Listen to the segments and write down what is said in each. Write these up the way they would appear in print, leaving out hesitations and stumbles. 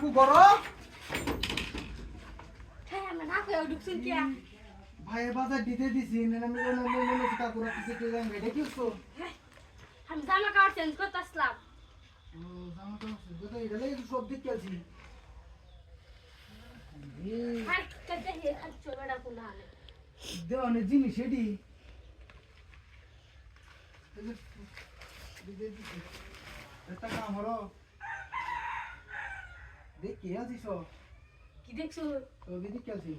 কাকু করো হ্যাঁ আমরা না কই ঢুকছেন কি ভাই বাজার দিতে দিছি আমি মনে কাকু রাখতে তো যাই এটা কি হচ্ছে আমি জামা কাপড় চেঞ্জ করতে আসলাম জামা কাপড় তো এটা লাগে তো সব দিক খেলছি হাই কতে হে খালি চোরটা কোনা আনে দেওয়ানে জিনিস এটি একটা কাম হলো দেখ কি আছিস কি দেখছো তো দিদি খেলছি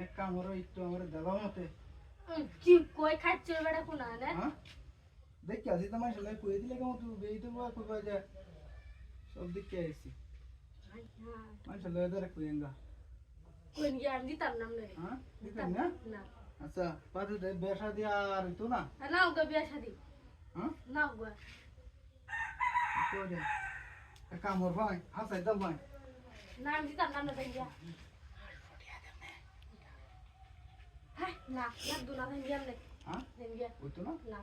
এক কাম হলো একটু আমার দেওয়া মতে কি কই খাই চোরটা কোনা আনে হ্যাঁ দেখ আছি তো মাসে লাই কই দিলে কেমন তুই বেই তো কই যা সব দিক কে আইছি মাসে লাই ধরে কইঙ্গা কই নিয়ে আমি দিতাম না রে হ্যাঁ দিতেন না না আচ্ছা পাদু দে বেশা দিয়া আর তো না না ওকে বিয়া শাদি হ্যাঁ না গো কই দে এক কাম হর ভাই হাসাই দাও ভাই না আমি দিতাম না দেখিয়া হ্যাঁ না না দুনা দেখিয়া নে হ্যাঁ দেখিয়া ওই তো না না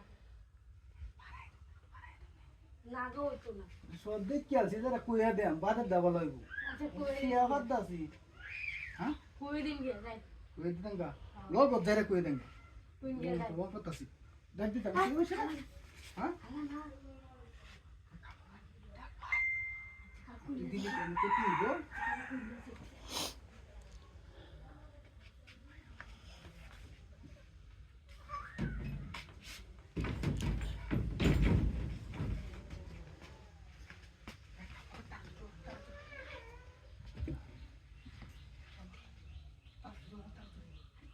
না গো ওই তো না সব দিক কে আছি যারা কইয়া দেন বাদে দেবা লইব আচ্ছা কই কি আবার দাসি হ্যাঁ কই দিন গিয়া যাই কই দিন গা লোক ধরে কই দেন কই গিয়া যাই তো কথাসি দেখ দিতা কি হইছে হ্যাঁ না দিদি কেন তো তুই গো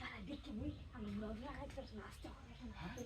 তারা দেখি আমি লগে আইতে নাস্তা আরে